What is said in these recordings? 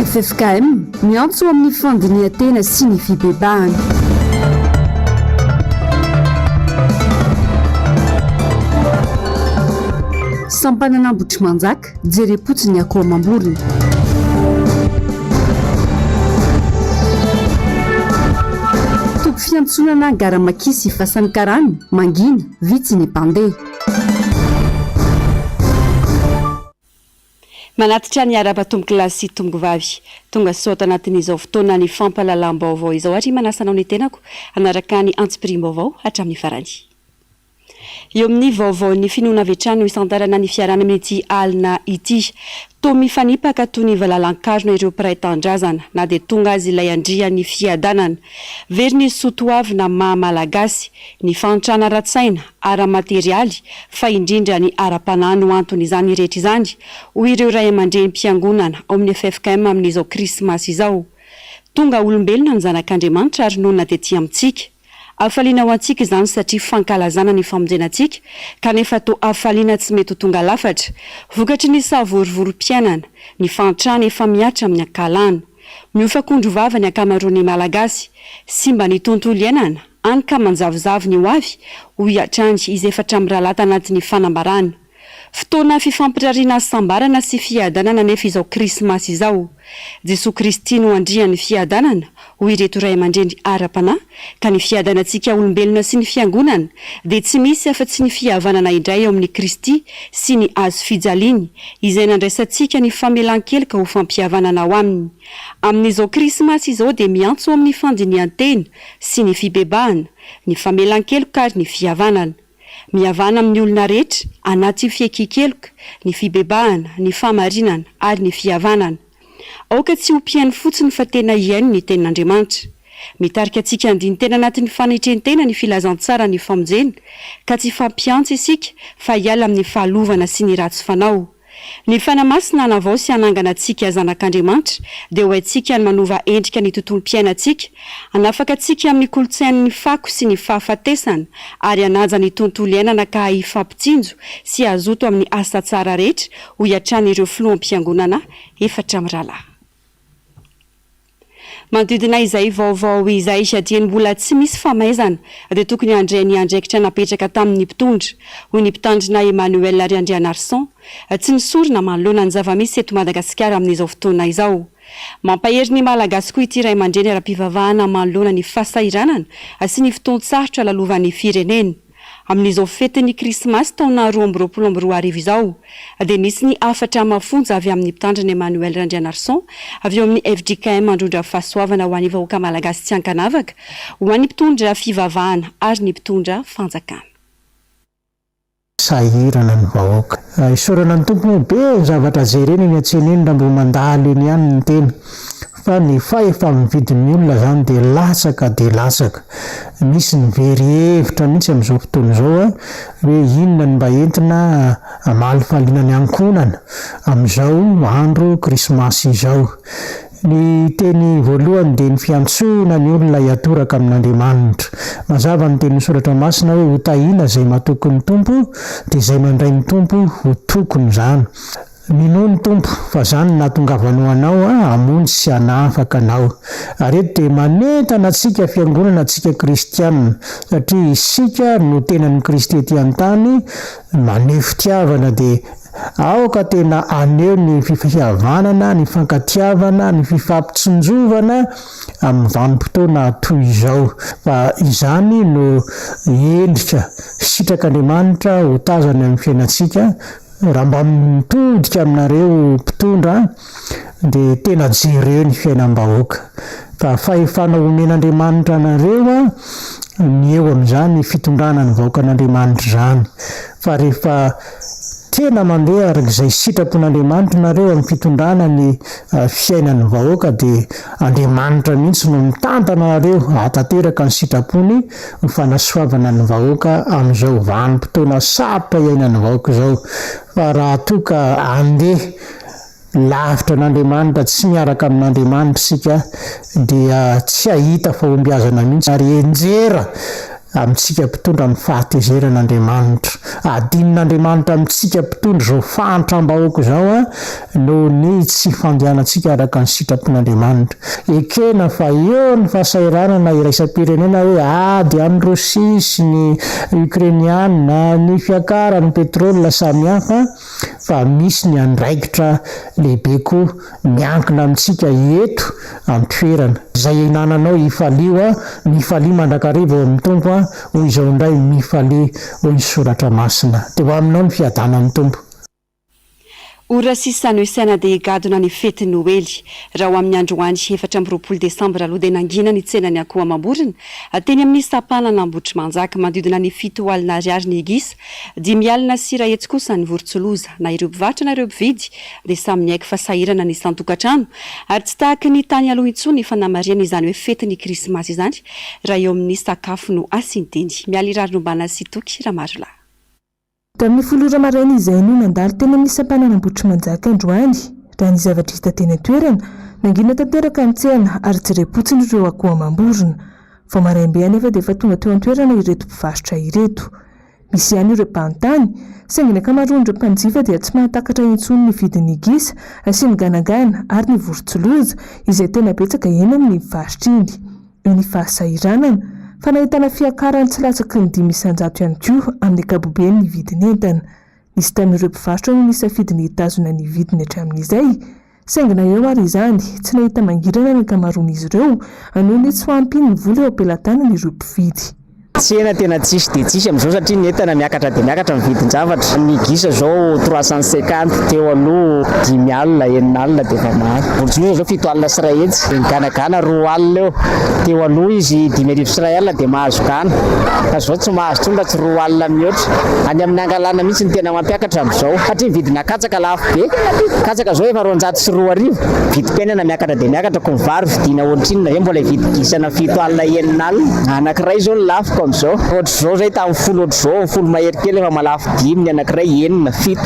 FFKM miantso amin'ny fandiniantena sy ny fibebahana. Sampananambotry manjaka jerepotsiny akoho mamborona. Topo fiantsonana garamakisy fasan'ny karany mangina vitsy ny mpandeha. Manatitra ny ara-patomboky lahy sy tomboky vavy tonga sota anatin'izao fotoana ny fampahalalam-baovao izao ary manasanao ny tenako anaraka ny antsipirim-baovao hatramin'ny farany. Eo amin'ny vaovaon'ny finoana avy hatrany no isantarana ny fiarana amin'ity alina ity. Toa mifanipaka toy ny valalan-karona ireo mpiray tandrazana na dia tonga azy ilay andrian'ny fiadanana. Very ny sotoavy na maha-malagasy, ny fantrana ara-tsaina, ara-materialy, fa indrindra ny ara-panano antony izany rehetra izany ho ireo ray aman-dreny mpiangonana ao amin'ny FFKM amin'izao krismasy izao. Tonga olombelona ny zanak'Andriamanitra ary nonina tetỳ amintsika. Afaliana ho antsika izany satria fankalazana ny famonjenantsika kanefa toa afaliana tsy mety ho tonga lafatra. Vokatry ny savorivorom-piainana, ny fantrana efa miatra amin'ny ankalana. Miofakondro vava ny ankamaroan'ny malagasy, simba ny tontolo iainana, any ka manjavozavo ny ho avy, ho hiatrany izy efatra amin'ny rahalata anatin'ny fanambarana. Fotoana fifampirariana sambarana sy fiadanana nefa izao krismasy izao. Jesosy Kristy no andrian'ny fiadanana ho ireto ray aman-dreny ara-panahy ka ny fiadanantsika olombelona sy ny fiangonana dia tsy misy afa-tsy ny fihavanana indray eo amin'ny Kristy sy ny azo fijaliany izay nandraisantsika ny famelan-keloka ho fampihavanana ao aminy. Amin'izao krismasy izao dia miantso amin'ny fandiniantena sy ny fibebahana, ny famelan-keloka ary ny fihavanana. Mihavana amin'ny olona rehetra anaty fiekikeloka, ny fibebahana, ny famarinana ary ny fihavanana. Aoka tsy ho mpihaino fotsiny fa tena hiaino ny tenin'Andriamanitra. Mitarika antsika andiny tena anatin'ny fanetrentena ny filazantsara ny famonjena ka tsy fampiantso isika fa hiala amin'ny fahalovana sy ny ratsy fanao. Ny fanamasina anavao sy anangana antsika zanak'Andriamanitra dia ho haintsika ny manova endrika ny tontolom-piainantsika, hanafaka antsika amin'ny kolontsain'ny fako sy ny fahafatesana ary hanaja ny tontolo iainana ka hifampitsinjo sy hazoto amin'ny asa tsara rehetra ho hiatran'ireo filoham-piangonana efatra amin'ny rahalahy. Manodidina izay vaovao izay satria mbola tsy misy famaizana dia tokony handray ny andraikitra napetraka tamin'ny mpitondra hoy ny mpitandrina Emmanuel Riandrianarson tsy nisorona manoloana ny zava-misy eto Madagasikara amin'izao fotoana izao. Mampahery ny malagasy koa ity ray aman-dreny ara-pivavahana manoloana ny fahasahiranana sy ny fotoan-tsarotra lalovan'ny firenena. Amin'izao fetin'ny krismasy taona 2024 izao dia nisy ny afatra mafonja avy amin'ny mpitandrina Emmanuel Riandrianarson avy eo amin'ny FJKM mandrondra fahasoavana ho an'ny vahoaka malagasy tsy ankanavaka, ho an'ny mpitondra fivavahana ary ny mpitondra fanjakana. Sahirana ny vahoaka. Isorana ny tompo be zavatra jereny ny atseneny raha mbo mandalo eny ihany ny tena. Fa ny fahefa mividin'ny olona zany dia latsaka dia latsaka. Misy ny very hevitra mihitsy amin'izao fotoana izao hoe inona ny mba entina malifaliana ny ankonana amin'izao andro krismasy izao. Ny teny voalohany dia ny fiantsoana ny olona hiatoraka amin'Andriamanitra. Mazava ny teny soratra masina hoe ho tahina izay mahatoky ny tompo dia izay mandray ny tompo ho tokony izany. Mino ny tompo fa izany nahatongavanao anao hamonjy sy hanafaka anao. Ary eto dia manentana antsika fiangonana antsika kristianina satria isika no tenan'ny Kristy ety an-tany maneho fitiavana dia aoka tena aneo ny fihavanana, ny fankatiavana, ny fifampitsinjovana amin'ny vanim-potoana toy izao. Fa izany no endrika sitrak'Andriamanitra ho tazana amin'ny fiainantsika. Raha mba mitodika aminareo mpitondra dia tena jereo ny fiainam-bahoaka. Fa fahefana omen'Andriamanitra anareo ny eo amin'izany ny fitondrana ny vahoakan'Andriamanitra izany. Fa rehefa tena mandeha arak'izay sitrapon'Andriamanitra nareo amin'ny fitondrana ny fiainan'ny vahoaka dia Andriamanitra mihitsy no mitantana nareo hatateraka ny sitrapony ny fanasoavana ny vahoaka amin'izao vanim-potoana sarotra iainan'ny vahoaka izao. Fa raha toa ka andeha lavitra n'Andriamanitra tsy miaraka amin'Andriamanitra isika dia tsy hahita fahombiazana mihitsy ary enjera amintsika mpitondra ny fahatezeran'Andriamanitra. Adin'Andriamanitra amintsika mpitondra zao fahantram-bahoaka zao noho ny tsy fandehanantsika araka ny sitrapon'Andriamanitra. Ekena fa eo ny fahasairanana iraisam-pirenena hoe ady any Rosia sy ny Ukrainiana ny fiakara ny petrolina samihafa, fa misy ny andraikitra lehibe koa miankina amintsika eto amin'ny toerana. Izay inananao ifalio ny falia mandrakariva eo amin'ny tompo hoy izao indray mifalia hoy ny soratra masina. Dia ho aminao ny fiadana amin'ny tompo. Ora sisany hoesaina dia gadona ny fety Noely. Raha ho amin'ny androany 4 Desambra aloha dia nangina ny tsena ny akoho Amam-borona teny amin'ny sapanana Ambotrimanjaka manodidina ny 7 alina ariary ny egisa, 5 alina sy iray hetsy kosa ny vorontsoloza. Na ireo mpivarotra na ireo mpividy dia samy miaiky fa sahirana ny isan-tokantrano ary tsy tahaka ny tany aloha intsony ny fanamariana izany hoe fety ny krismasy izany raha eo amin'ny sakafo no asinteny. Miala irary nombana sy toky Ramarolahy. Tamin'ny folora maraina izay no nandalo teny amin'ny sapanana Ambotrimanjaka androany. Raha ny zavatra hita teny toerana nangina tanteraka ny tsena ary jerepotsiny ireo akoho Amam-borona. Vao maraimbe anefa dia efa tonga teo an-toerana ireto mpivarotra ireto. Misy ihany ireo mpanontany, saingy ny ankamaroany ireo mpanjifa dia tsy mahatakatra intsony ny vidin'ny gisa sy ny ganagana ary ny vorontsoloza izay tena betsaka eny amin'ny mivarotra iny. Eo ny fahasahiranana fa nahitana fiakarany tsy latsaky ny 500 ihany koa amin'ny ankapobeny ny vidiny entana. Nisy tamin'ireo mpivarotra no nisafidy ny hitazona ny vidiny hatramin'izay, saingy na eo ary izany tsy nahita mangirana ny ankamaroan'izy ireo noho ny tsy hoampiny ny vola eo ampelantanany ireo mpividy. Tsena tena tsisy dia tsisy amin'izao satria ny entana miakatra dia miakatra ny vidin-javatra. Ny gisa zao 350 teo aloha 5 alina 9 alina dia efa maro. Vorontsoloza zao 7 alina sy iray hetsy, ny ganagana 2 alina eo. Teo aloha izy 5 sy iray alina dia mahazo gana. Fa zao tsy mahazo tonga tsy 2 alina mihoatra. Any amin'ny angalana mihitsy ny tena mampiakatra amin'izao satria ny vidina katsaka lafo be. Katsaka zao efa 200 sy 2 arivo. Vidim-piainana miakatra dia miakatra ko ny vary vidiana ohatrinona zay mbola vidy gisana 7 alina 9 alina. Anankiray zao ny lafo ko amin'izao. Ohatr'izao zay tamin'ny folo ohatr'izao folo mahery kely efa malafo 5, ny anankiray 9, 7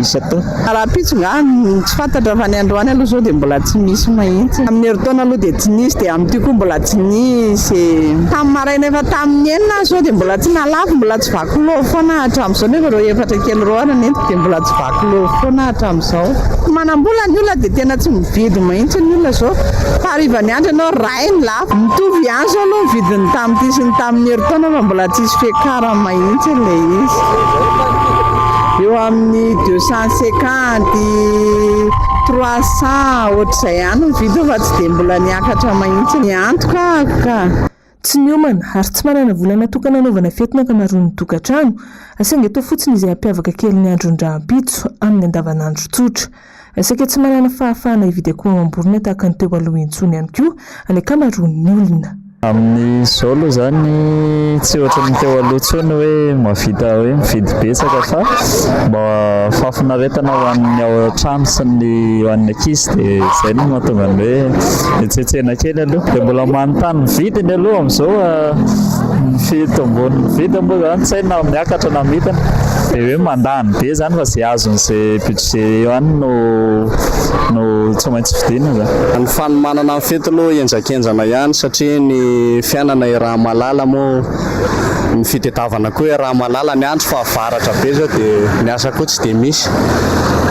isa tao. Raha pitsonga tsy fantatra fa ny androany aloha zao dia mbola tsy misy mahitsy. Amin'ny herintaona aloha dia tsy nisy, dia amin'ity koa mbola tsy nisy. Tamin'ny maraina efa tamin'ny 9 zao dia mbola tsy nalafo, mbola tsy vaky-loha foana hatramin'izao nefa reo 4 kely roana nety dia mbola tsy vaky-loha foana hatramin'izao. Manam-bola ny olona dia tena tsy mividy mahitsy ny olona zao. Fa arivany andro ianao ray ny lafo. Mitovy ihany zao aloha ny vidiny tamin'ity sy ny tamin'ny herintaona fa mbola tsisy fiakara mahitsy ilay izy. Eo amin'ny 250, 300 ohatr'izay ihany ny vidy fa tsy dia mbola niakatra mahitsy ny antoka ka. Tsy niomana ary tsy manana vola natokana anaovana fety ny ankamaroan'ny tokantrano, saingy atao fotsiny izay hampiavaka kely ny andron-draham-pitso amin'ny andavanandro tsotra. Saika tsy manana fahafahana hividy akoho Amam-borona tahaka ny teo aloha intsony ihany koa any ankamaroan'ny olona. Amin'izao aloha zany tsy ohatran'ny teo aloha intsony hoe mahavita hoe mividy betsaka fa mba fahafinaretana ho an'ny ao an-trano sy ny ho an'ny ankizy dia izay no mahatonga ny hoe mitsetsena kely aloha. Dia mbola manontany ny vidiny aloha amin'izao mifidy ambony mividy moa zany tsy hay na miakatra na midina dia hoe mandany be zany fa izay azon'izay budget eo any no tsy maintsy vidina zany. Ny fanomanana amin'ny fety aloha enjakenjana ihany satria ny fiainana raha malala moa ny fitadiavana koa raha malala ny andro fa varatra be zao dia ny asa koa tsy dia misy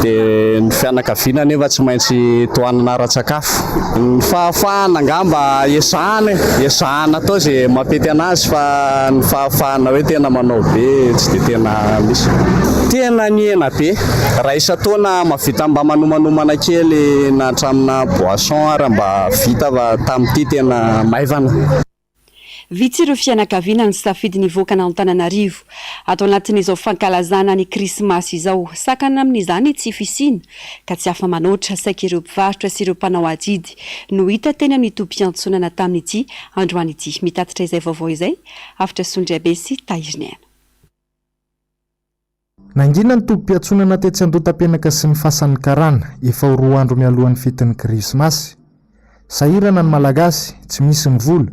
dia ny fianakaviana nefa tsy maintsy tohanana ara-tsakafo. Ny fahafahana angamba esahana tao izay mampety anazy fa ny fahafahana hoe tena manao be tsy dia tena misy. Tena niena be raha isa-taona mavita mba manomanomana kely na hatramina boisson raha mba vita fa tamin'ity tena maivana. Vitsy ireo fianakaviana ny safidy nivoaka ao Antananarivo atao anatin'izao fankalazana ny krismasy izao. Sakana amin'izany tsy fisina ka tsy afa manoatra saika ireo mpivarotra sy ireo mpanao ajidy no hita teny amin'ny tobi-piantsonana tamin'ity androany ity. Mitatitra izay vaovao izay afatra Sondriabe sy Tahiriniana. Nangina ny tobi-piantsonana tetsy Andotam-penaka sy ny fasan'ny Karana efa 4 andro mialohan'ny fetin'ny krismasy. Sahirana ny malagasy tsy misy ny vola.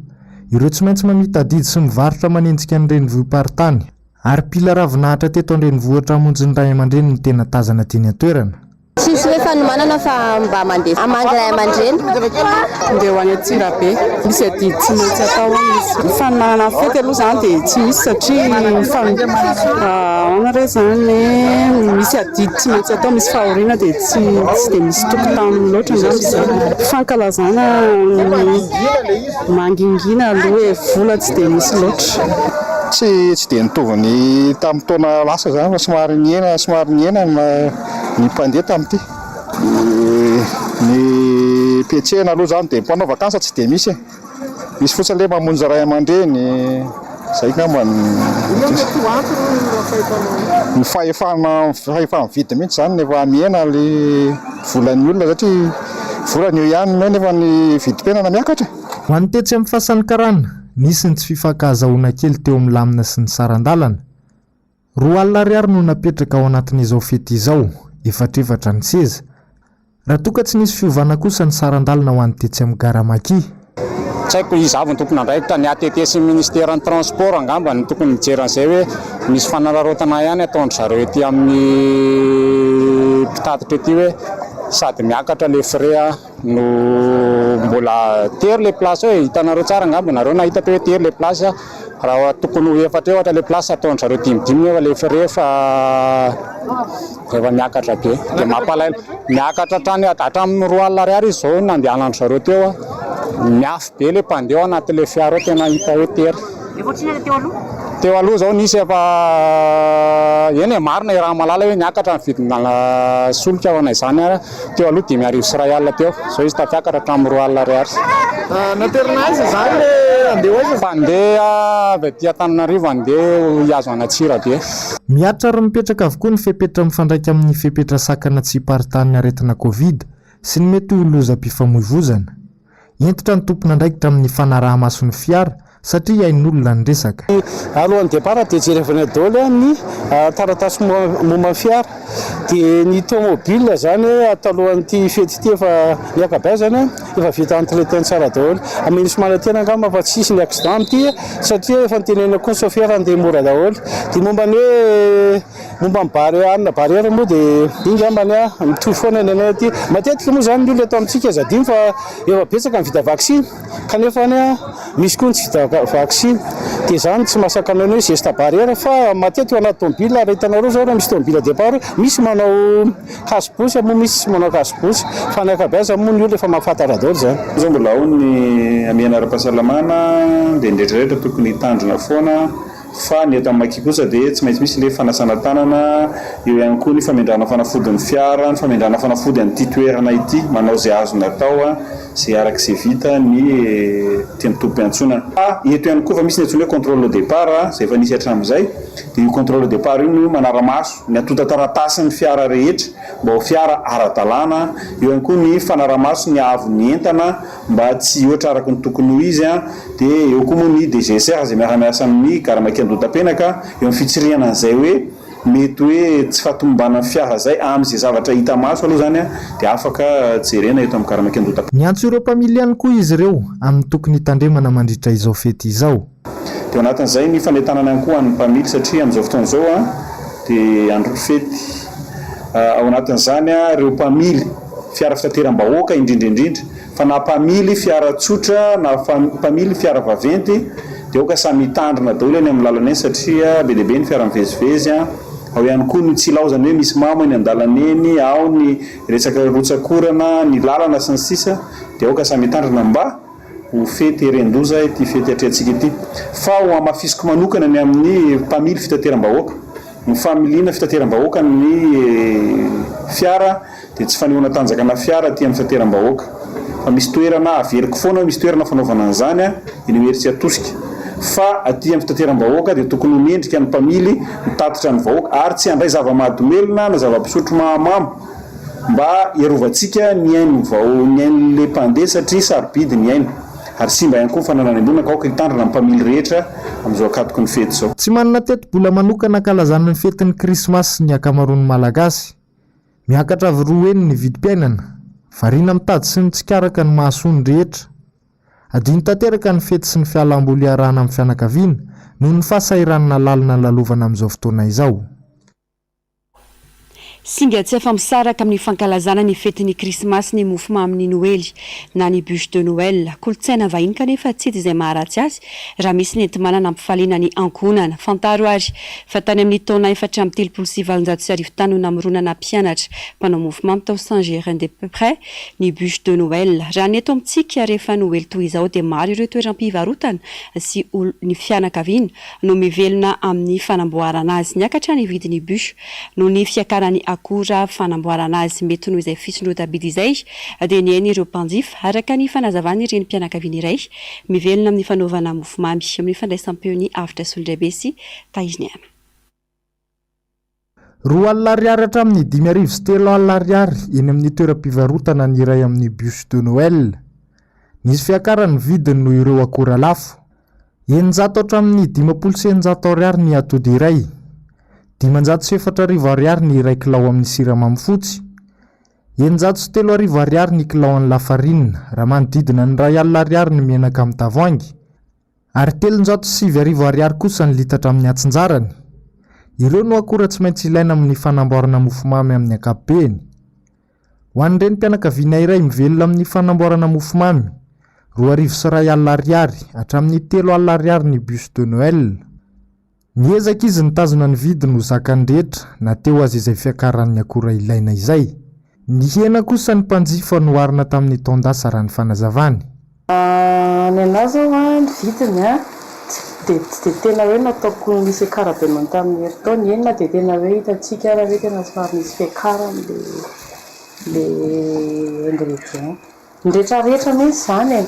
Ireo tsy maintsy mamita didy sy mivarotra manenjika ny renivohim-paritany ary pila ravinahitra teto an-drenivohitra hamonjy ny ray aman-dreny ny tena tazana tiany atoerana. Tsisy hoe fanomanana fa mba mandeha amandray aman-dreny Andeha ho any Antsirabe, misy adidy tsy maintsy atao izy. Ny fanomanana fety aloha zany dia tsy misy satria ana re zany misy adidy tsy maintsy atao, misy fahoriana dia tsy dia misy tokotany loatra angamba izany. Fankalazana mangingina aloha hoe vola tsy dia misy loatra. Tsy dia nitovany tamin'ny taona lasa zany fa somary niena ny mpandeha tamin'ity. Ny petsehana aloha zany dia mpanao vakansa tsy dia misy fotsiny ilay mamonjy ray aman-dreny izay ngamba ny fahefana mividy mihitsy zany nefa miena ilay volan'ny olona satria volany eo ihany nefa ny vidim-piainana miakatra. Ho an'ny tetsy amin'ny fasan'ny karana nisy ny tsy fifankahazahoana kely teo amin'ny lamina sy ny sarandalana. 2 alina ariary no napetraka ao anatin'izao fety izao, efatrefatra ny seza. Raha toka tsy nisy fiovana kosa ny sarandalana ho an'ny tetsy amin'ny Garamaki. Tsy haiko izavy ny tokony andraikitra ny ATT sy ny ministère ny transport angamba ny tokony mijeran'izay hoe misy fanararotana ihany ataondry zareo ety amin'ny mpitatitra ety hoe sady miakatra le frais no mbola tery le place hoe hitanareo tsara angamba nareo nahita hoe tery le place raha tokony ho efatra ohatra le place ataondry zareo dimidimy efa le frais fa efa miakatra be dia mampalahelo miakatra hatramin'ny 2 alina ariary izy zao nandehanandro zareo teo miafy be le mpandeha ao anatin'le fiara tena hita hoe tery. Teo aloha zao nisy efa eny marina raha malala hoe niakatra ny vidina solika ao an'izany teo aloha 5 sy 1 alina teo zao izy tafiakatra hatramin'ny 2 alina ariary. Naterina izy zany le andeha hoaiza? Fandeha avy aty Antananarivo andeha hiazo an'Antsirabe. Miatra ary mipetraka avokoa ny fepetra mifandraika amin'ny fepetra sakana tsy hiparitahan'ny aretina Covid sy ny mety ho lozam-pifamoivoizana. Entitra ny tompona andraikitra amin'ny fanaraha-mason'ny fiara satria hain'olona ny resaka. Alohan'ny départ dia jerevana daholo ny taratasy momba fiara dia ny tomobile zany atalohan'ity fety ity efa miakabaizana efa vita entretien tsara daholo. Amin'isy manatena angamba fa tsisy ny accident ity satria efa nitenena koa chauffeur andeha mora daholo. Dia momba ny hoe momba ny barrière moa dia ingambany mitovy foana ny anay aty. Matetika moa zany ny olona eto amintsika zadiny fa efa betsaka vita vaccine kanefa misy koa tsy vita vaccine dia zany tsy masaka anao hoe geste barrière fa matetika anaty tomobile raha hitanareo zao raha misy tomobile départ misy manao cache-bouche moa misy tsy manao cache-bouche fa ny ankabeazany moa ny olona efa mahafantatra daholo zany. Zao mbola ao ny amiana ara-pahasalamana dia ndraitrarehetra tokony hitandrina foana fa ny eto amin'ny Maki kosa dia tsy maintsy misy le fanasana tanana eo ihany koa ny famindrana fanafodin'ny fiara ny famindrana fanafody an'ity toerana ity manao izay azo natao izay arak'izay vita ny tiany tompo-piantsonana. Eto ihany koa fa misy ny antsoina hoe contrôle au départ izay efa nisy hatramin'izay dia io contrôle au départ io no manara-maso ny atota taratasin'ny fiara rehetra mba ho fiara ara-dalàna. Eo ihany koa ny fanara-maso ny avy entana mba tsy ohatra araka ny tokony ho izy dia eo koa moa ny DGCR izay miara-miasa amin'ny Garamaki Andohatapenaka eo amin'ny fitsirihana an'izay hoe mety hoe tsy fahatombana fiara zay amin'izay zavatra hita maso aloha zany dia afaka jerena eto amin'ny Garamaki Andohatapenaka. Miantso ireo mpamily ihany koa izy ireo amin'ny tokony hitandremana mandritra izao fety izao. Dia anatin'izay ny fanentanana ihany koa an'ny mpamily satria amin'izao fotoana izao dia andro fety ao anatin'izany ireo mpamily fiara fitateram-bahoaka indrindra fa na mpamily fiara tsotra na mpamily fiara vaventy dia oka samy hitandrina daholo any amin'ny lalana eny satria be dia be ny fiara mivezivezy ao ihany koa ny tsy laozany hoe misy mamo ny an-dalana eny ao ny resaka rotsakorana ny lalana sy ny sisa dia oka samy hitandrina mba ho fety rendoza ity fety atrehantsika ity fa ho amafisiko manokana ny amin'ny mpamily fitateram-bahoaka ny familiana fitateram-bahoaka ny fiara dia tsy fanehoana tanjakana fiara aty amin'ny fitateram-bahoaka fa misy toerana averiko foana misy toerana fanaovana an'izany eny hoe tsy atosika fa aty amin'ny fitateram-bahoaka dia tokony ho mendrika ny mpamily mitatitra ny vahoaka ary tsy handray zava-mahadomelona na zava-pisotro mahamamo mba hiarovantsika ny ain'le mpandeha satria sarobidy ny aina ary simba ihany koa fananany ambony kaoka hitandrina ny mpamily rehetra amin'izao akatoko ny fety izao. Tsy manana teti-bola manokana kalazana ny fetin'ny krismasy ny akamaroan'ny malagasy. Miakatra avy roa eny ny vidim-piainana, variana mitady sy ny tsikaraka ny mahasoany rehetra. Adiny tanteraka ny fety sy ny fialam-boly iarahana amin'ny fianakaviana noho ny fahasahiranana lalina lalovana amin'izao fotoana izao. singa tsy afamisaraka amin'ny fankalazana ny fetin'ny krismasy ny mofomamy ny noely na ny bûche de Noël kolotsaina vahiny kanefa tsy ety izay maharatsy azy raha misy ny entimanana ampifaliana ny ankonana fantaro ary fa tany amin'ny taona 437 tany no namoronana mpianatra mpanao mofomamy tao Saint-Gérin de peu près ny bûche de Noël raha ny eto amintsika rehefa noely toy izao dia maro ireo toeram-pivarotana sy ny fianakaviana no mivelona amin'ny fanamboarana azy niakatra ny vidin'ny bûche no ny fiakarany akora fanamboarana azy mety noho izay fisondrotabidy izay dia ny hainy ireo mpanjifa araka ny fanazavana ireny mpianakaviana iray mivelona amin'ny fanaovana mofomamy amin'ny fandraisam-peo ny avitra solondraibe sy taiziniana 2 alina ariary hatramin'ny 5,3 alina ariary eny amin'ny toeram-pivarotana ny iray amin'ny bûche de Noël nisy fiakarany vidiny noho ireo akora lafo 900 hatramin'ny 5,900 ariary ny atody iray 504 ariary ny iray kilao amin'ny siramamy fotsy 903 ariary ny kilao amin'ny lafarinina raha manodidina ny 2 alina ariary ny menaka amin'ny tavoangy ary 307 ariary kosa ny litatra amin'ny atsinjarany ireo no akora tsy maintsy ilaina amin'ny fanamboarana mofomamy amin'ny ankapobeny ho an'ireny mpianakaviana iray mivelona amin'ny fanamboarana mofomamy 2,1 alina ariary hatramin'ny 3 alina ariary ny bûche de Noël niezaka izy nitazona ny vidiny ho zakany rehetra na teo azy izay fiakaran'ny akora ilaina izay ny hena kosa ny mpanjifa noharina tamin'ny taondasa raha ny fanazavany ny anazy ny vidiny dia tsy dia tena hoe nataoko misy akarabenao tamin'ny herintaona eny na dia tena hoe hitantsika raha hoe tena somary misy fiakarany le ingrédient ny rehetrarehetra mihitsy izany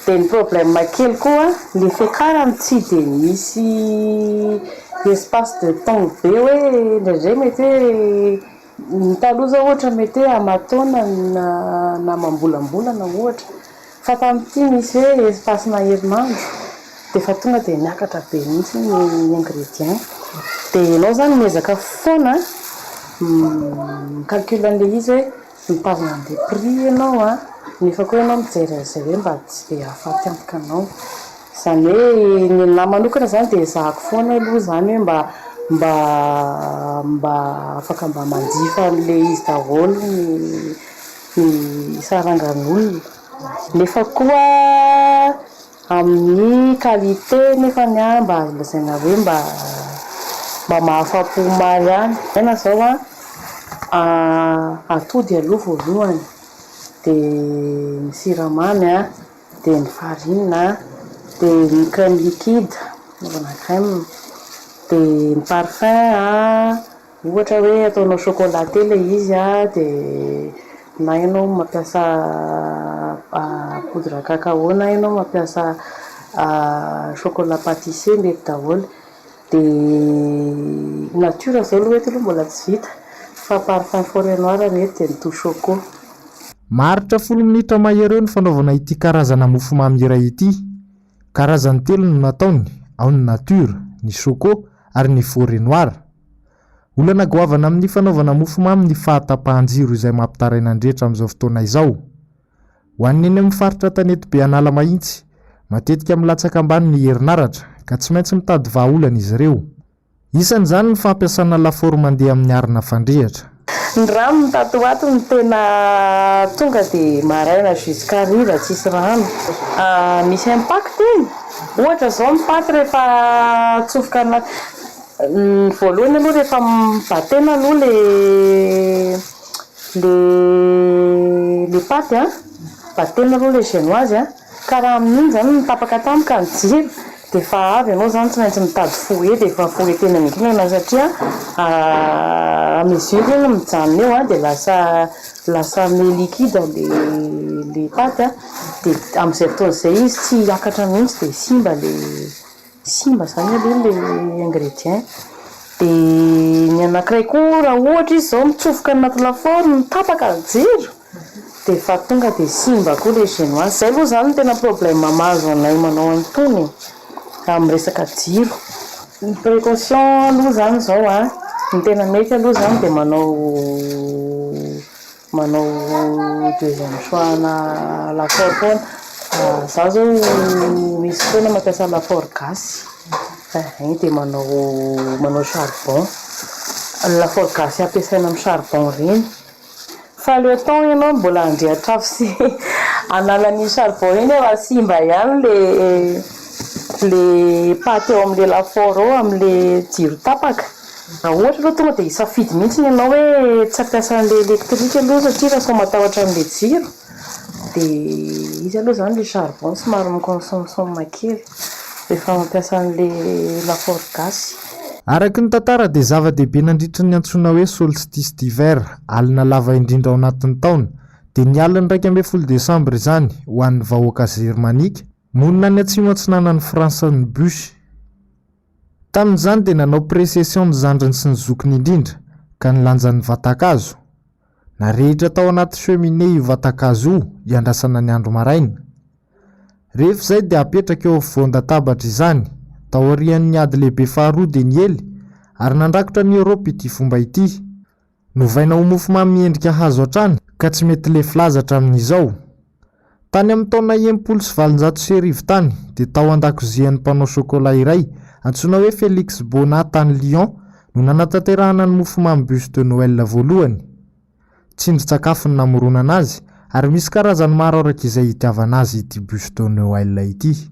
dia ny problème kely koa le fiakarany tsy dia misy espace de temps be hoe indraindray mety hoe ny taloha zao ohatra mety hoe amataona na mambolambolana ohatra fa tamin'ity misy hoe espace na herinandro dia fa tonga dia niakatra be mihitsy ny ingrédient dia ianao zany miezaka foana calcul an'ilay izy hoe mitazona an'ilay prix ianao nefa koa ianao mijery an'izay hoe mba tsy dia ahafaty antoka anao izany hoe ny nahy manokana zany dia zahako foana aloha zany hoe mba afaka mba manjifa an'ilay izy daholo ny sarangan'olona nefa koa amin'ny qualité nefa ny mba lazaina hoe mba mahafapo maro ihany ena zao atody aloha voalohany dia ny siramamy dia ny farine dia ny crème liquide naovana crème dia ny parfum ohatra hoe ataonao chocolaté ilay izy dia na ianao mampiasa poudre cacao na ianao mampiasa chocolat pâtissier mety daholo dia nature zao aloha eto aloha mbola tsy vita fa parfum forêt noire mety dia ny tout choco maharitra 10 minitra mahereo ny fanaovana ity karazana mofomamy iray ity karazany 3 no nataony ao ny nature ny choco ary ny forêt noire olana goavana amin'ny fanaovana mofomamy ny fahatapahan-jiro izay mampitaraina andrehetra amin'izao fotoana izao ho an'ny eny amin'ny faritra tanety be anala mahitsy matetika milatsaka ambany ny herinaratra ka tsy maintsy mitady vahaolana izy ireo isan'izany ny fampiasana lafaoro mandeha amin'ny arina fandrehatra ny rano ny tatoato ny tena tonga dia maraina jusqu'à riva tsisy rano misy impact ohatra zao ny paty rehefa atsofoka ny voalohany aloha rehefa mibatena aloha le paty batena aloha le génoise ka raha amin'iny zany mitapaka tampoka ny jiro dia efa avy ianao zany tsy maintsy mitady fouet dia efa fouet tena mikinana satria mesure eny mijanona eo dia lasa me liquide le paty dia amin'izay fotoana izay izy tsy hiakatra mihitsy dia simba zany aloha le ingrédient dia ny anankiray koa raha ohatra izy zao mitsofoka anaty lafaoro mitapaka ny jiro dia efa tonga dia simba koa le génoise izay aloha zany tena problème mahazo anay manao an'itony amin'ny resaka jiro ny précaution aloha zany zao ny tena mety aloha zany dia manao deuxième choix na lafaoro foana za zao misy foana mampiasa lafaoro gasy igny dia manao charbon lafaoro gasy ampiasaina amin'ny charbon reny fa le temps ianao mbola andrehatra avy sy analan'ny charbon reny eo asimba ihany le paty eo amin'le lafaoro ao amin'le jiro tapaka raha ohatra aloha tonga dia isafidy mihitsy ianao hoe tsy ampiasa an'le elektrika aloha satria raha sao matahotra amin'le jiro dia izy aloha zany le charbon somary miconsomme kely rehefa mampiasa an'le lafaoro gasy. Araky ny tantara dia zava-dehibe nandritry ny antsoina hoe solstice d'hiver, alina lava indrindra ao anatin'ny taona, dia ny alina 1 Desambra izany ho an'ny vahoaka Germanika, monina ny atsimo antsinanan'ny Fransa-ny Bush. Tamin'izany dia nanao précession ny zandriny sy ny zokiny indrindra ka nilanjan'ny vatakazo. Narehitra tao anaty cheminée io vatakazo io iandrasana ny andro maraina. Rehefa izay dia apetraka eo afovoan-databatra izany tao aorian'ny ady lehibe faharoa dia ny ely ary nandrakotra ny Eoropa ity fomba ity. Novaina ho mofomamy miendrika hazo hatrany ka tsy mety le filazatra amin'izao. Tany amin'ny taona 1990 tany dia tao an-dakozian'ny mpanao chocolat iray antsoina hoe Félix Bonat tany Lyon no nanatanterahana ny mofomamy bûche de Noël voalohany. Tsindrin-tsakafo ny namoronana azy ary misy karazany maro araka izay itiavana azy ity bûche de Noël ity.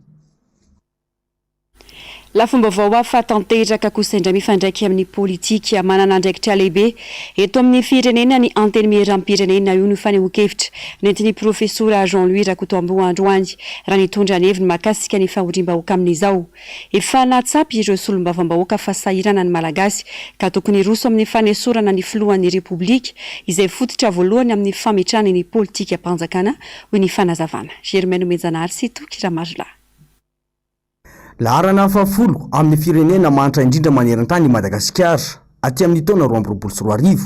Lafombaovao hafa tanteraka kosa indray mifandraiky amin'ny politika manana andraikitra lehibe eto amin'ny firenena ny anteny miram-pirenena io no fanehoan-kevitra nentin'ny profesora Jean-Louis Rakotombo androany raha nitondra ny heviny mahakasika ny fahoriam-bahoaka amin'izao. Efa natsapy ireo solombavam-bahoaka fa sahirana ny malagasy ka tokony roso amin'ny fanesorana ny filohan'ny repoblika izay fototra voalohany amin'ny fametrahany ny politika mpanjakana hoy ny fanazavana. Germaine Menjanary sy Toky Ramazla. Laharana fafolo amin'ny firenena mantra indrindra maneran-tany i Madagasikara aty amin'ny taona 2024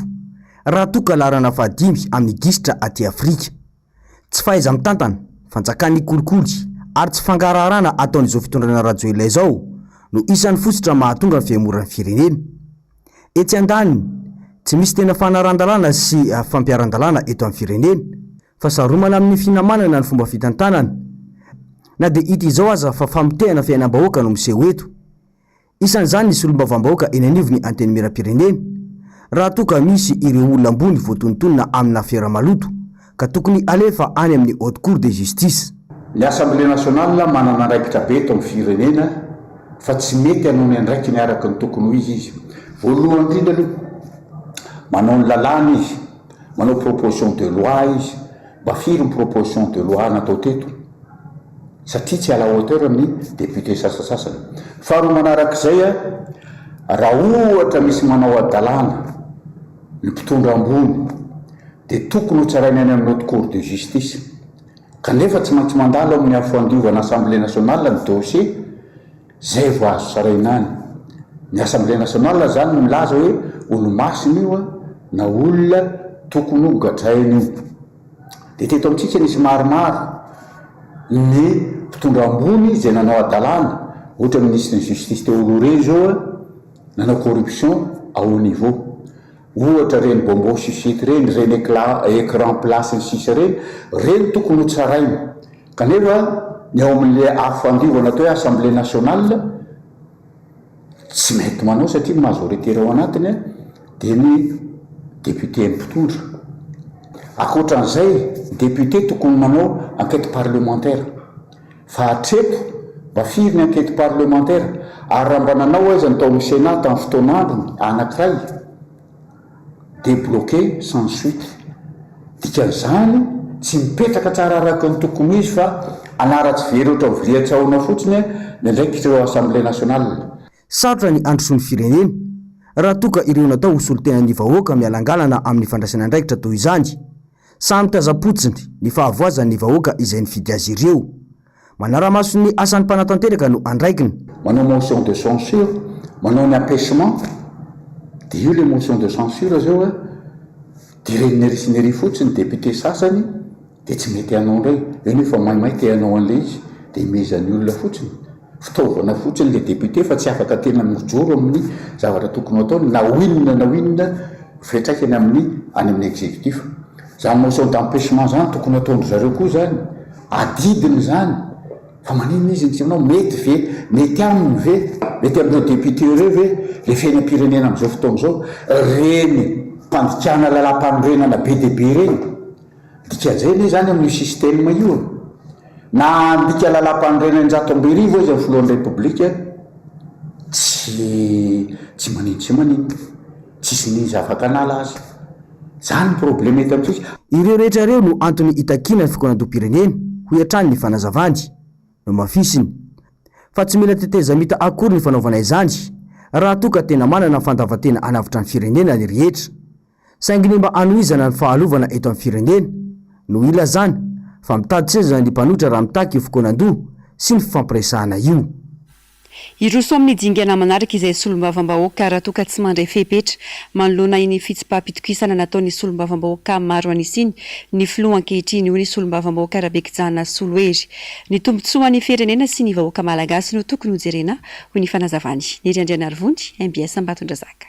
raha toka laharana fahadimy amin'ny gisitra aty Afrika. Tsy fahaiza mitantana, fanjakan'ny kolikoly ary tsy fangararana ataon'izao fitondrana rajoelina izao no isan'ny fototra mahatonga ny fihamoran'ny firenena. Etsy andaniny tsy misy tena fanarandalana sy fampiarandalana eto amin'ny firenena fa saromana amin'ny finamanana ny fomba fitantanana. Na dia ity izao aza fa famotehana fiainam-bahoaka no miseho eto. Isan'izany ny solombavam-bahoaka eny anivony anteny miram-pirenena raha toka misy ireo olona ambony voatontonona amina fiara-maloto ka tokony alefa any amin'ny haute cour de justice. Ny Assemblée nationale manana andraikitra be eto amin'ny firenena fa tsy mety hanao ny andraikiny araka ny tokony ho izy. Voalohany indrindra aloha manao ny lalàna izy, manao proposition de loi izy, mba firy ny proposition de loi natao teto satria tsy ala hauteur ny député sasasasany. Faharoa manarak'izay raha ohatra misy manao adalàna ny mpitondra ambony dia tokony ho tsarainy any amin'ny haute cour de justice kanefa tsy maintsy mandalo amin'ny afoandiovana Assemblée nationale ny dossier zay vao azo tsaraina any. Ny Assemblée nationale zany no milaza hoe olo-masina io na olona tokony ho gadrainy io. Dia teto amintsika nisy maromaro ny mpitondra ambony izay nanao adalàna ohatra ministre ny justice Théoloré zao nanao corruption à haut niveau, ohatra reny bombo susite reny reny écran place ny sisa reny tokony ho tsaraina. Kanefa ny ao amin'le afoandiovana atao hoe Assemblée nationale tsy mety manao satria majoritaire ao anatiny dia ny député mpitondra. Akoatran'izay député tokony manao enquête parlementaire fa hatreto mba firy ny enquête parlementaire ary raha mba nanao azy ny tao amin'ny Sénat tamin'ny fotoanandrony anankiray débloqué sans suite. Dikan'izany tsy mipetraka tsara araka ny tokony izy fa anara-tsy very ohatra viliatsahona fotsiny ny andraikitra Assemblée nationale. Sarotra ny androsoan'ny firenena raha toka ireo natao hosolotena ny vahoaka mialangalana amin'ny fandraisana andraikitra toy izany. Samy tazapotsiny ny fahavoazan'ny vahoaka izay nifidy azy ireo. Manara-maso ny asan'ny mpanatanteraka no andraikiny. Manao motion de censure, manao ny empêchement, dia io le motion de censure zao dia reniny synery fotsiny député sasany dia tsy mety hanao ndray. Eo nefa maimay te hanao an'le izy dia imezan'ny olona fotsiny. Fitaovana fotsiny le député fa tsy afaka tena mijoro amin'ny zavatra tokony ataony na winina fiantraikany any amin'ny exécutif. Zany motion d'empêchement zany tokony ataondry zareo koa zany adidiny zany fa maninona izy ntsy anao mety ve mety aminy ve mety aminao député reo ve le fiainam-pirenena am'izao fotoana zao reny mpandikana lalam-panorenana be deaibe reny dika zany zany amin'ny système io na andika lalam-panorenana 100 izy amin'ny filohan'ny repoblika tsy manino tsisy ny zava-kanala azy zany problème eto amintsika. Ireo rehetra reo no antony itakina ny fikonantom-pirenena ho iantrany ny fanazavany no mafisiny fa tsy mila teteza mita akory ny fanaovana izany raha toka tena manana fandavatena anavitra ny firenena ny rehetra saingy ny mba anoizana ny fahalovana eto amin'ny firenena no ila zany fa mitaditseza ny mpanoitra raha mitaky io fikonan-doha sy ny fifampiresahana io. Iroso amin'ny dingana manaraka izay solombavam-bahoaka raha toka tsy mandray fepetra manoloana iny fitsipaham-pitokisana nataon'ny solombavam-bahoaka maro anisiny ny filoha ankehitriny io ny solombavam-bahoaka Rabekijana Soloery ny tombotsoan'ny firenena sy ny vahoaka malagasy no tokony hojerena ho ny fanazavany. Ny Riandriana Arivondy MBS Ambatondrazaka.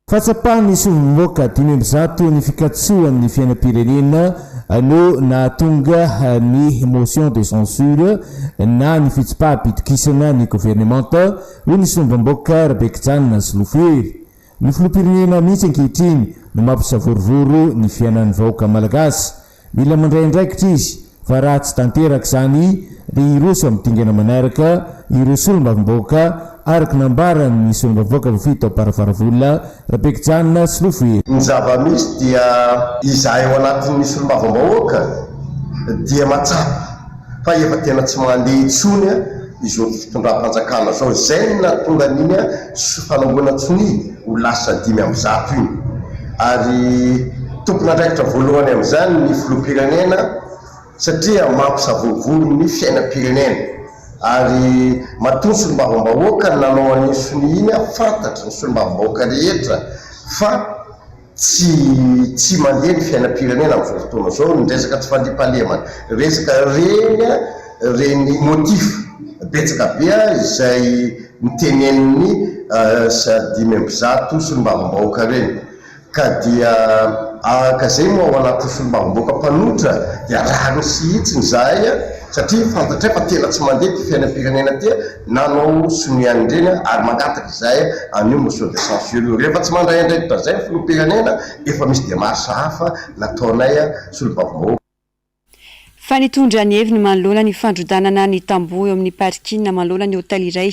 Fatsapahan'ny solombavam-bahoaka 500 ny fikatsoan'ny fiainam-pirenena no nahatonga ny motion de censure na ny fitsipaham-pitokisana ny gouvernementa ho ny solombavam-bahoaka Rabekijana Soloery. Ny filoham-pirenena mihitsy ankehitriny no mampisavorovoro ny fiainan'ny vahoaka malagasy. Mila mandray andraikitra izy fa raha tsy tanteraka zany dia iroso amin'ny dingana manaraka ireo solombavam-bahoaka araka nambarany ny solombavam-bahoaka vofito am-paravaravona Rabekijana Soloery. Ny zava-misy dia izahay ao anatin'ny solombavam-bahoaka dia matsapa fa efa tena tsy mandeha intsony izao fitondram-panjakana zao zay no nahatonga an'iny fanaovana tsony ho lasa 500 iny ary tompona andraikitra voalohany amin'izany ny filoham-pirenena satria mampisavorovoro ny fiainam-pirenena ary maton'ny solombavam-bahoaka nanao an'iny sony iny fantatry ny solombavam-bahoaka rehetra fa tsy mandeha ny fiainam-pirenena amin'izao fotoana zao ny resaka tsy fandriampahalemana resaka reny motif betsaka be izay miteneniny 500 solombavam-bahoaka reny ka dia ka zay moa ao anatin'ny solombavam-bahoaka mpanoitra dia raha sy hitsiny zahay satria fantatra fa tena tsy mandeha ty fiainam-pirenena ty nanao soniany reny ary mangataka zahay an'io motion de censure rehefa tsy mandray andraikitra zay filoham-pirenena efa misy démarche hafa nataonay solombavam-bahoaka. Fa nitondra ny heviny manoloana ny fandrodanana ny tamboho eo amin'ny parkina manoloana ny hôtely iray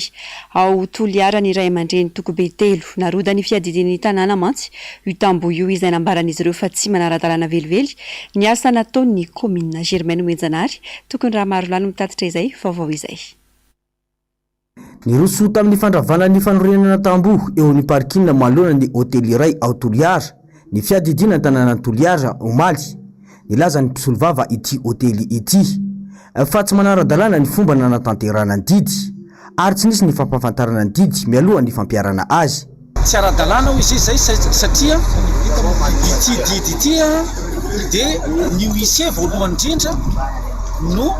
ao Toliara ny Ray Aman-dreny Tokobe 3 naroda ny fiadidian'ny tanàna mantsy io tamboho io izay nambaran'izy ireo fa tsy manara-dalàna velively ny asa nataon'ny komina Germaine Moenjanary tokony raha maro lany mitatitra izay vaovao izay. Ny roso tamin'ny fandravana ny fanorenana tamboho eo amin'ny parkina manoloana ny hôtely iray ao Toliara ny fiadidiana tanàna Toliara omaly nilaza ny mpisolo vava ity hôtely ity fa tsy manara-dalàna ny fomba nanatanterana ny didy ary tsy nisy ny fampafantarana ny didy mialoha ny fampiarana azy. Tsy ara-dalàna ho izy zay satria ity didy ity dia ny huissier voalohany indrindra no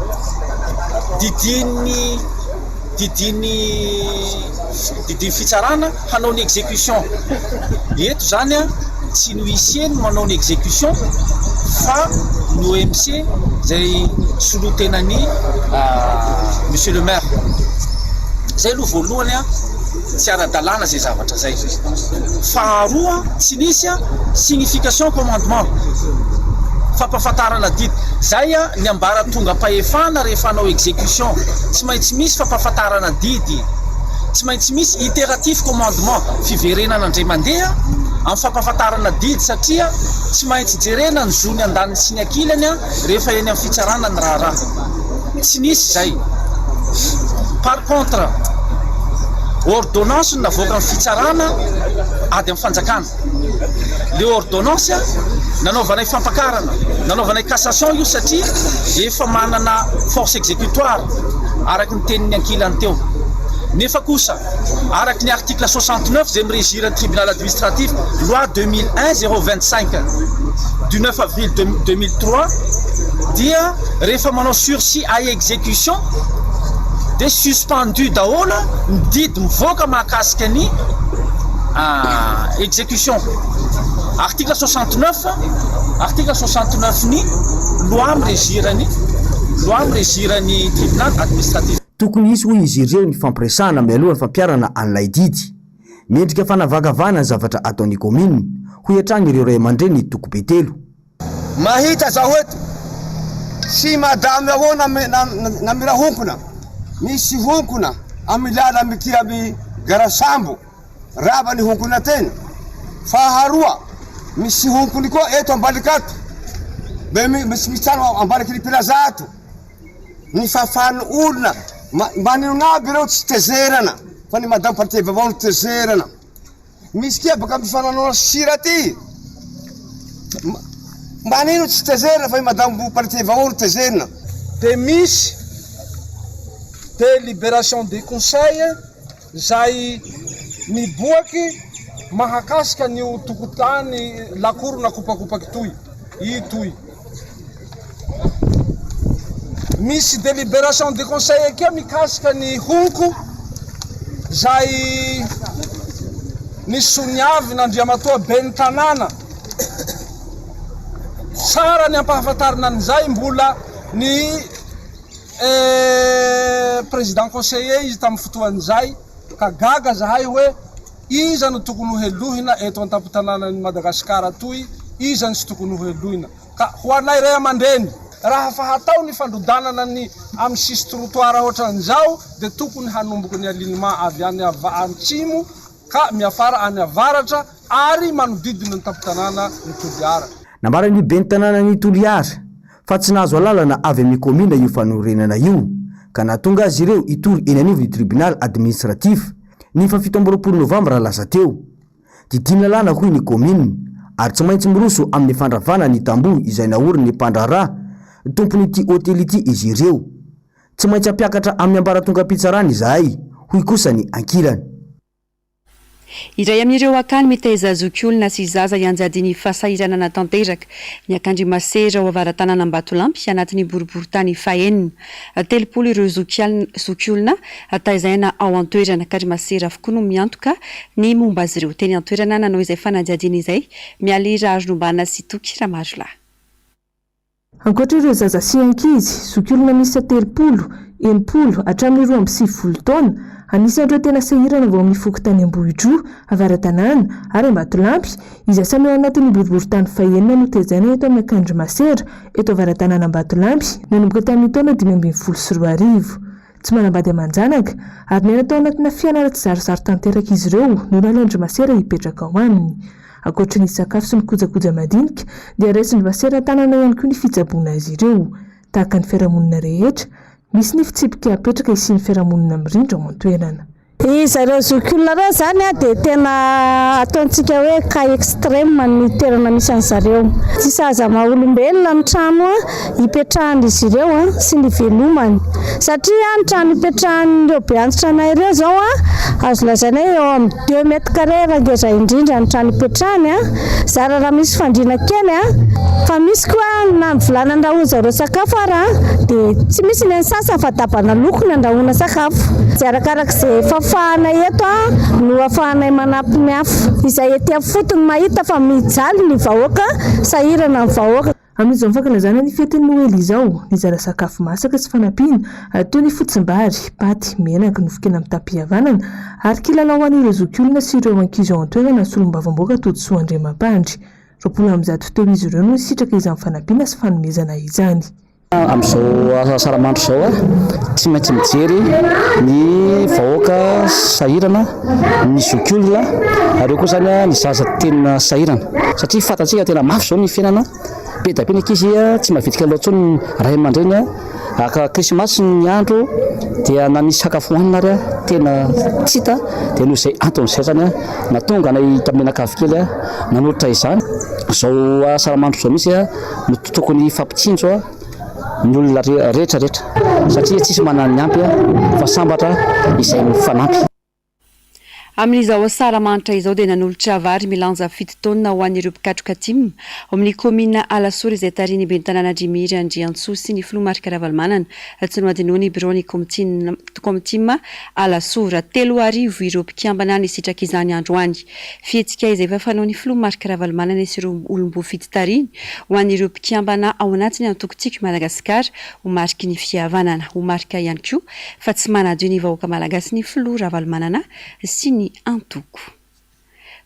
didiny fitsarana hanao ny exécution eto zany tsy ny huissier no manao ny exécution fa ny OMC zay solotenany monsieur le maire zay aloha voalohany tsy ara-dalàna zay zavatra zay. Faharoa tsy nisy signification commandement fampafantarana didy zay ny ambara tonga am-pahefana rehefa hanao exécution tsy maintsy misy fampafantarana didy tsy maintsy misy itératif commandement fiverenana andray mandeha amin'ny fampafantarana didy satria tsy maintsy jerena ny zony andaniny sy ny ankilany rehefa eny amin'ny fitsarana ny raharaha tsy nisy zay. Par contre ordonnance navoaka amin'ny fitsarana ady amin'ny fanjakana le ordonnance nanaovanay fampakarana nanaovanay cassation io satria efa manana force exécutoire araky ny tenin'ny ankilany teo nefa kosa araky ny article 69 zay mirégir ny tribunal administratif loi 2001-025 du 9 avril 2003 dia rehefa manao sursis à exécution de suspendu daholo ny didy mivoaka mahakasika ny exécution. Article 69 ny loi mirégirany loa mireziran'ny tribunal administratif. Tokony isy hoy izy ireo ny fampiresahana mialohan'ny fampiarana an'ilay didy. Mendrika fanavakavahana ny zavatra ataon'ny komina ho hiatrany ireo ray aman-dreny ny toko be telo. Mahita zaho eto sy madame ahoana namira honkona, misy honkona amin'ny lala mity amin'ny Garasambo rava ny honkona tena. Faharoa misy honkony koa eto Ambalikato, misy mitsano Ambaliky Pilazato. Ny fafany olona manino aby ireo tsy tezerana fa ny madame parti vaovao ny tezerana. Misy kia baka mifananao sira ty manino tsy tezerana fa ny madame parti vaovao ny tezerana. De misy délibération des conseils zay miboaky mahakasika ny tokotany lakoro na kopakopaky toy itoy. Misy délibération des conseils ake mikasika ny honko zay ny soniavy n'Andriamatoa ben'ny tanàna. Tsara ny ampahafantarina an'izay mbola ny président conseiller izy tamin'ny fotoan'izay ka gaga zahay hoe iza no tokony ho helohina eto an-tampon-tanànan'i Madagasikara toy, iza ny tsy tokony ho helohina. Ka ho anay ray aman-dreny raha fahatao ny fandrodanana ny amin'ny sisy trottoir ohatran'izao de tokony hanomboky ny alignement avy any antsimo ka miafara any avaratra ary manodidina ny tampon-tanàna ny Toliara. Nambarany ben'ny tanàna ny Toliara fa tsy nahazo alalana avy amin'ny komina io fanorenana io ka nahatonga azy ireo itory eny anivon'ny tribunal administratif ny 17 Novambra lasa teo. Didina lana hoy ny komina ary tsy maintsy miroso amin'ny fandravana ny tamboho izay naoriny mpandrarà tompon'ity hôtely ity izy ireo. Tsy maintsy ampiakatra amin'ny ambaratonga-pitsarana izahay hoy kosa ny ankilany. Iray amin'ireo akany mitaiza zokiolona sy zaza ianjadiny fasahirana natanteraka ny akandry masera ao avaran-tanàna Ambatolampy anatin'ny boriboritany fahenina. 30 ireo zokiolona taizaina ao an-toerana akandry masera avokoa no miantoka ny momba azy ireo. Teny an-toerana nanao izay fanadihadiana izay mialira azo nombana sy toky Ramarola. Ankoatra ireo zaza sy ankizy, zokiolona misy 30, 80 hatramin'ny 20 taona anisan'ireo tena sahirana vao amin'ny foko tany Ambohidro, avaran-tanàna ary Ambatolampy izay samy ao anatin'ny boriboritany fahenina no tezaina eto amin'ny akandro masera eto avaran-tanàna Ambatolampy nanomboka tamin'ny taona 2012. Tsy manambady aman-janaka ary ny natao anatina fianara tsy zarizary tanteraka izy ireo no nalandro masera hipetraka ao aminy. Ankoatra ny sakafo sy ny kojakoja madinika dia raisiny masera tanana ihany koa ny fitsaboana azy ireo. Tahaka ny fiarahamonina rehetra, misy ny fitsipika apetraka isian'ny fiarahamonina mirindra ao an-toerana. Zareo zokiolona reo zany dia tena ataontsika hoe cas extrême ny toerana misy an'zareo. Tsy sahaza maha-olombelona ny trano hipetrahany izy ireo sy ny velomany. Satria ny trano hipetrahan'ireo be antitranay ireo zao azo lazaina eo amin'ny 2 mètres carrés raha ngeza indrindra ny trano hipetrahany zara raha misy fandriana kely fa misy koa na mivolana andrahoana zareo sakafo ary dia tsy misy ny sasa fa tapana loko ny andrahoana sakafo. Tsy arakarak'izay fahafahanay eto no ahafahanay manampy ny hafa izay ety fotony mahita fa mijaly ny vahoaka sahirana ny vahoaka. Amin'izao fankalazana ny fetiny Noely izao, ny zara sakafo masaka sy fanampiana toy ny fotsimbary, paty, menaka nofokena amin'ny tapi-havanana ary kilalao ho an'ireo zokiolona sy ireo ankizy ao an-toerana solombavam-boaka Totosoa Andriamampandry. 20 teo izy ireo no sitraka izany fanampiana sy fanomezana izany. Amin'izao saramandro zao tsy maintsy mijery ny vahoaka sahirana, ny zokiolona ary koa zany ny zaza tena sahirana satria fantatsika tena mafy zao ny fiainana be da be ny ankizy tsy mahavitrika loatsony ray aman-dreny aka krismasy ny andro dia na misy sakafo hoanina ary tena tsy hita dia noho izay anton'izay zany natonga nay tamenakavy kely nanotritra izany. Zao saramandro zao misy no tokony fampitsinjo ny olona rehetrarehetra satria tsisy manana ny ampy fa sambatra izay mifanampy. Amin'izao asaramanitra izao dia nanolotra vary milanja 7 taona ho an'ireo mpikatroka atim amin'ny komina Alasory izay tariny ben'ny tanàna Djimiry Andriantsoa sy ny filoha Marika Ravalomanana tsy noadinoany birao ny komitima Alasory 3 arivo ireo mpikambana ny sitraka izany andro any fihetsika izay efa fanao ny filoha Marika Ravalomanana sy ireo olombo fito tariny ho an'ireo mpikambana ao anatiny antokontsika Madagasikara ho mariky ny fihavanana ho marika ihany koa fa tsy manadio ny vahoaka malagasy ny filoha Ravalomanana sy ny antoko.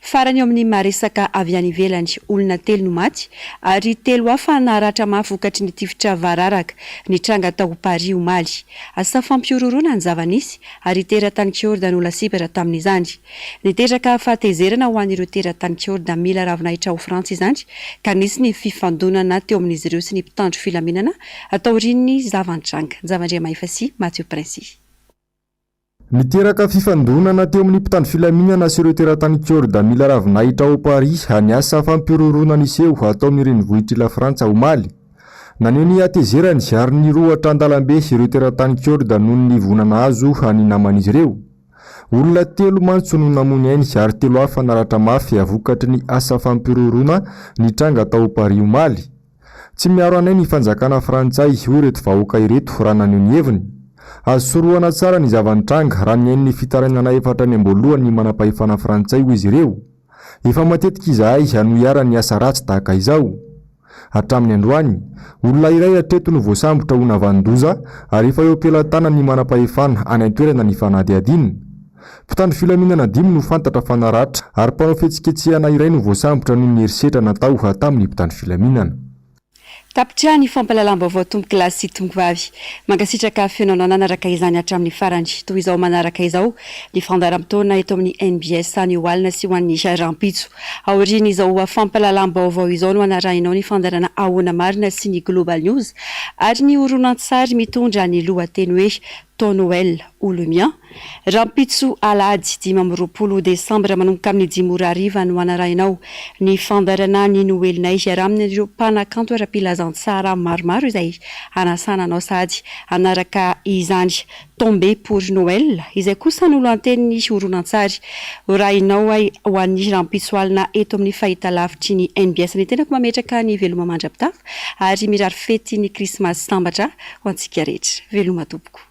Farany amin'ny maresaka avy any ivelany olona 3 no maty ary 3 hafa naratra mafy vokatry ny tifitra vararaka ny tranga tao Paris omaly. Asa fampiororona ny zava-nisy ary teratany Kiordanola Sibera tamin'izany. Niteraka fahatezerana ho an'ireo teratany Kiorda mila ravinahitra ho Frantsa izany ka nisy ny fifandonana teo amin'izy ireo sy ny mpitandro filaminana atao rin'ny zavan-tranga. Zavandria Mahifasy, Mathieu Princy. Niteraka fifandonana teo amin'ny mpitandro filaminana sy ireo teratany Kiorda mila ravinahitra ao Paris haniasa fampirorona niseho atao amin'ny renivohitra la Frantsa omaly. Naneo ny atezerany ary ny roatra an-dalambe ireo teratany Kiorda noho ny vonana azo any naman'izy ireo. Olona 3 mantso no namony ainy ary 3 hafa naratra mafy avokatry ny asa fampirorona ny tranga tao Paris omaly. Tsy miaro anay ny fanjakana frantsay ho reto vahoaka ireto raha naneo ny heviny. Azo soroana tsara ny zavan-tranga raha ny hain'ny fitarainana efatra ny amboloany manam-pahefana frantsay ho izy ireo. Efa matetika izahay hano iara ny asa ratsy tahaka izao. Hatramin'ny androany, olona iray hatreto no voasambotra ho navandoza ary efa eo am-pelatana ny manam-pahefana any an-toerana ny fanadihadinina. Mpitandro filaminana 5 no fantatra fa naratra ary mpanao fihetsiketsehana iray no voasambotra noho ny herisetra natao tamin'ny mpitandro filaminana. Tapitra ny fampalalam-baovao tomboky lahy sy tomboky vavy. Mankasitraka fihainoana nanaraka izany hatramin'ny farany. Toy izao manaraka izao ny fandaharam-potoana eto amin'ny NBS any Oalina sy ho an'ny Rampitso. Aoriana izao fampalalam-baovao izao no anarahinao ny fandarana Ahoana Marina sy ny Global News ary ny horonan-tsary mitondra ny lohateny hoe Ton Noël ou le mien. Rampitso alady 20 Desambra manomboka amin'ny 10 ariva no anarahinao ny fandarana ny Noelinay ary amin'ireo mpanakanto ara-pilazantsara maromaro izay anasananao sady anaraka izany tombé pour Noël izay kosa nolo anteny horonan-tsary orahinao ho an'ny Rampitso alina eto amin'ny fahitalavitry ny NBS ny tena mametraka ny veloma mandrapitafy ary mirary fety ny Krismasy sambatra ho antsika rehetra. Veloma tompoko.